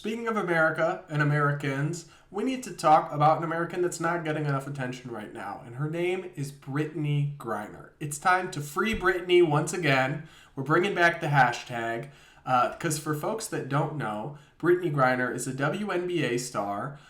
speaking of America and Americans, we need to talk about an American that's not getting enough attention right now, and her name is Brittney Griner. It's time to free Brittney once again. We're bringing back the hashtag, because for folks that don't know, Brittney Griner is a WNBA star,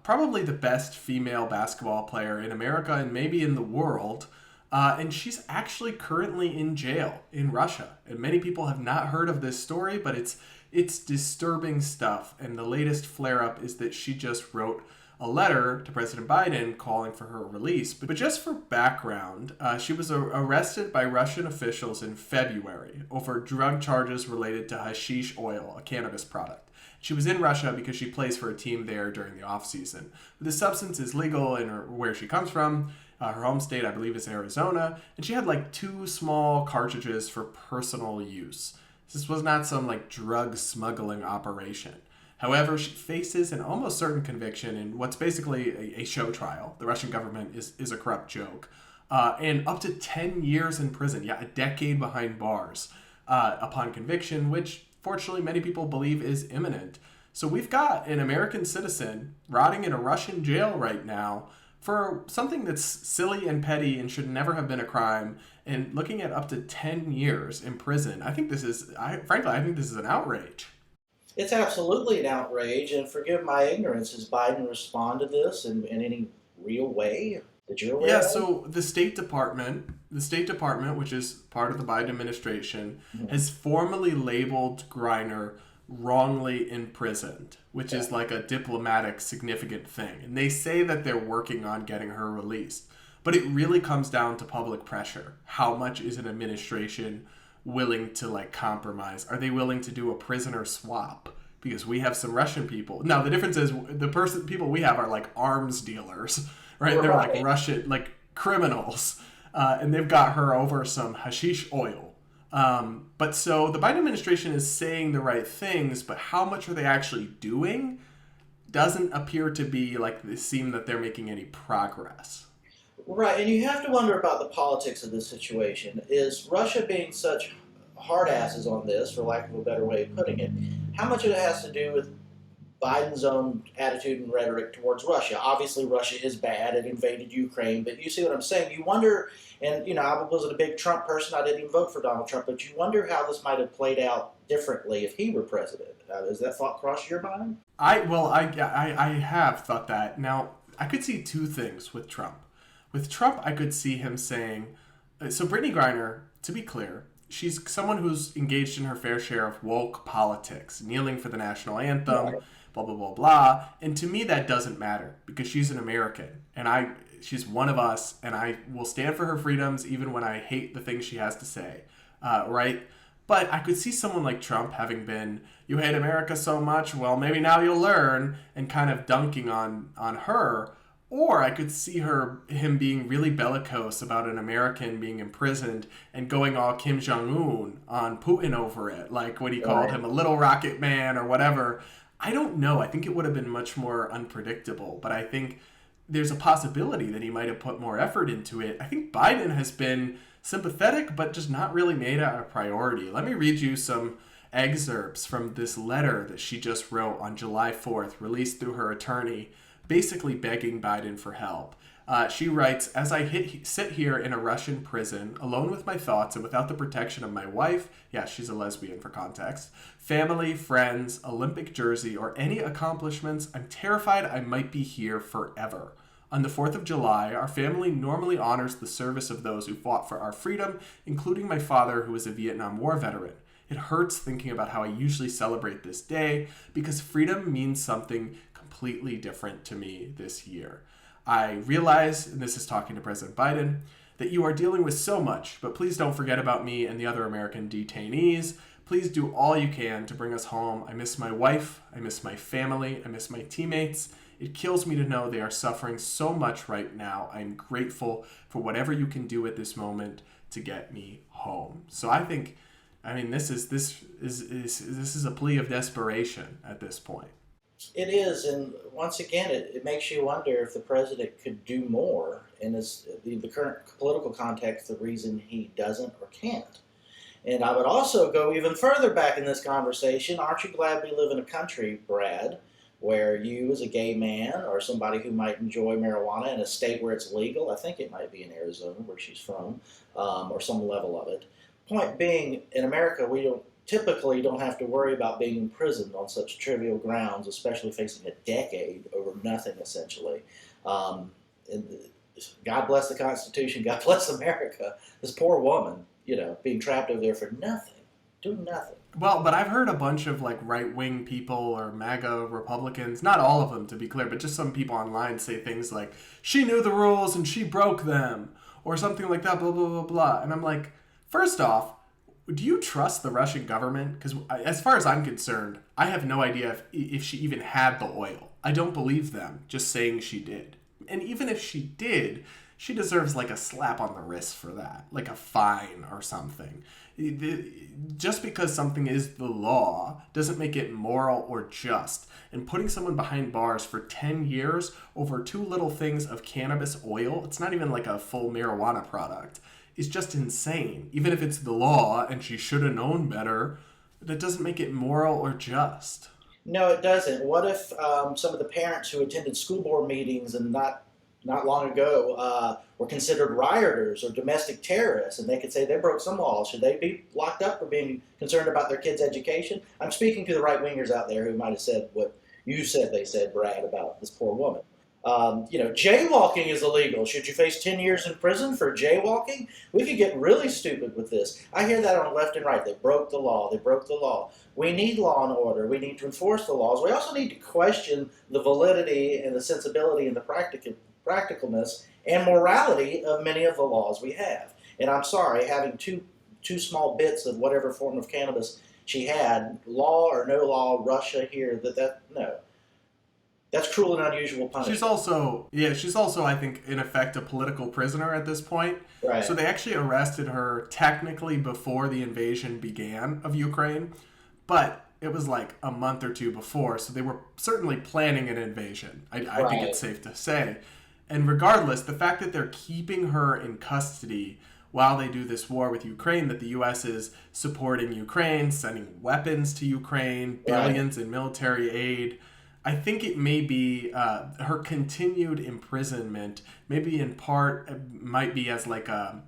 probably the best female basketball player in America and maybe in the world. And she's actually currently in jail in Russia. And many people have not heard of this story, but it's disturbing stuff. And the latest flare-up is that she just wrote a letter to President Biden calling for her release. But just for background, she was arrested by Russian officials in February over drug charges related to hashish oil, a cannabis product. She was in Russia because she plays for a team there during the off-season. The substance is legal in where she comes from. Her home state, I believe, is Arizona. And she had like 2 small cartridges for personal use. This was not some like drug smuggling operation. However, she faces an almost certain conviction in what's basically a show trial. The Russian government is a corrupt joke. And up to 10 years in prison. Yeah, a decade behind bars upon conviction, which fortunately many people believe is imminent. So we've got an American citizen rotting in a Russian jail right now for something that's silly and petty and should never have been a crime, and looking at up to 10 years in prison. I think this is, frankly, I think this is an outrage. It's absolutely an outrage, and forgive my ignorance, has Biden responded to this in any real way that you're aware of? Yeah, so the State Department, which is part of the Biden administration, has formally labeled Griner wrongly imprisoned, which is like a diplomatic significant thing. And they say that they're working on getting her released. But it really comes down to public pressure. How much is an administration willing to like compromise? Are they willing to do a prisoner swap? Because we have some Russian people. Now the difference is people we have are like arms dealers, right? They're like Russian, like criminals. And they've got her over some hashish oil. But so the Biden administration is saying the right things, but how much are they actually doing? Doesn't appear to be like they seem that they're making any progress. Right, and you have to wonder about the politics of this situation. Is Russia being such hard asses on this, for lack of a better way of putting it? How much of it has to do with Biden's own attitude and rhetoric towards Russia? Obviously, Russia is bad. It invaded Ukraine, but you see what I'm saying? You wonder, and I wasn't a big Trump person. I didn't even vote for Donald Trump, but you wonder how this might have played out differently if he were president. Does that thought cross your mind? I have thought that. Now, I could see 2 things with Trump. With Trump, I could see him saying, so Brittney Griner, to be clear, she's someone who's engaged in her fair share of woke politics, kneeling for the national anthem, right, blah, blah, blah, blah. And to me, that doesn't matter because she's an American and she's one of us, and I will stand for her freedoms even when I hate the things she has to say, right? But I could see someone like Trump having been, you hate America so much, well, maybe now you'll learn, and kind of dunking on her. Or I could see him being really bellicose about an American being imprisoned and going all Kim Jong-un on Putin over it, like when he called him a little rocket man or whatever. I don't know. I think it would have been much more unpredictable, but I think there's a possibility that he might have put more effort into it. I think Biden has been sympathetic, but just not really made it a priority. Let me read you some excerpts from this letter that she just wrote on July 4th, released through her attorney, basically begging Biden for help. She writes, as I sit here in a Russian prison, alone with my thoughts and without the protection of my wife, yeah, she's a lesbian for context, family, friends, Olympic jersey, or any accomplishments, I'm terrified I might be here forever. On the 4th of July, our family normally honors the service of those who fought for our freedom, including my father, who is a Vietnam War veteran. It hurts thinking about how I usually celebrate this day because freedom means something completely different to me this year. I realize, and this is talking to President Biden, that you are dealing with so much, but please don't forget about me and the other American detainees. Please do all you can to bring us home. I miss my wife. I miss my family. I miss my teammates. It kills me to know they are suffering so much right now. I'm grateful for whatever you can do at this moment to get me home. So I think, this is a plea of desperation at this point. It is, and once again, it makes you wonder if the president could do more in the current political context, the reason he doesn't or can't. And I would also go even further back in this conversation. Aren't you glad we live in a country, Brad, where you as a gay man or somebody who might enjoy marijuana in a state where it's legal, I think it might be in Arizona where she's from, or some level of it. Point being, in America, we typically don't have to worry about being imprisoned on such trivial grounds, especially facing a decade over nothing, essentially. And God bless the Constitution, God bless America. This poor woman, being trapped over there for nothing, doing nothing. Well, but I've heard a bunch of like right-wing people or MAGA Republicans, not all of them to be clear, but just some people online say things like, she knew the rules and she broke them, or something like that, blah, blah, blah, blah. And I'm like, first off, do you trust the Russian government? Because as far as I'm concerned, I have no idea if she even had the oil. I don't believe them just saying she did. And even if she did, she deserves like a slap on the wrist for that, like a fine or something. Just because something is the law doesn't make it moral or just. And putting someone behind bars for 10 years over two little things of cannabis oil, it's not even like a full marijuana product, is just insane. Even if it's the law and she should have known better, that doesn't make it moral or just. No, it doesn't. What if some of the parents who attended school board meetings and not long ago were considered rioters or domestic terrorists, and they could say they broke some laws? Should they be locked up for being concerned about their kids' education? I'm speaking to the right-wingers out there who might have said what you said they said, Brad, about this poor woman. Jaywalking is illegal. Should you face 10 years in prison for jaywalking? We could get really stupid with this. I hear that on left and right. They broke the law. They broke the law. We need law and order. We need to enforce the laws. We also need to question the validity and the sensibility and the practicalness and morality of many of the laws we have. And I'm sorry, having two small bits of whatever form of cannabis she had, law or no law, Russia here, no. That's cruel and unusual punishment. She's also, I think, in effect, a political prisoner at this point. Right. So they actually arrested her technically before the invasion began of Ukraine, but it was like a month or two before, so they were certainly planning an invasion. I think it's safe to say. And regardless, the fact that they're keeping her in custody while they do this war with Ukraine, that the U.S. is supporting Ukraine, sending weapons to Ukraine, billions in military aid, I think it may be her continued imprisonment, maybe in part might be as like a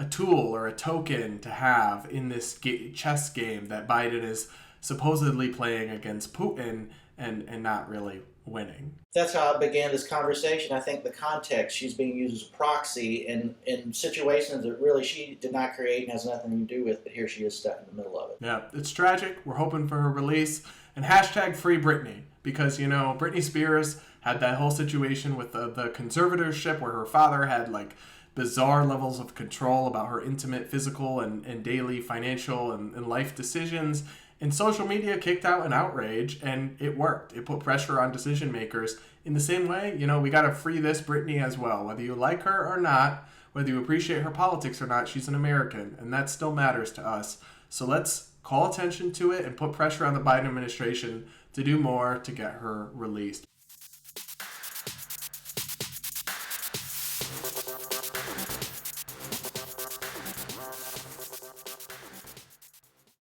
tool or a token to have in this chess game that Biden is supposedly playing against Putin and not really winning. That's how I began this conversation. I think the context, she's being used as a proxy in situations that really she did not create and has nothing to do with, but here she is stuck in the middle of it. Yeah, it's tragic. We're hoping for her release. And hashtag free Brittney. Because, Britney Spears had that whole situation with the conservatorship where her father had like bizarre levels of control about her intimate physical and daily financial and life decisions. And social media kicked out an outrage, and it worked. It put pressure on decision makers. In the same way, we got to free this Brittney as well. Whether you like her or not, whether you appreciate her politics or not, she's an American, and that still matters to us. So let's call attention to it and put pressure on the Biden administration to do more to get her released.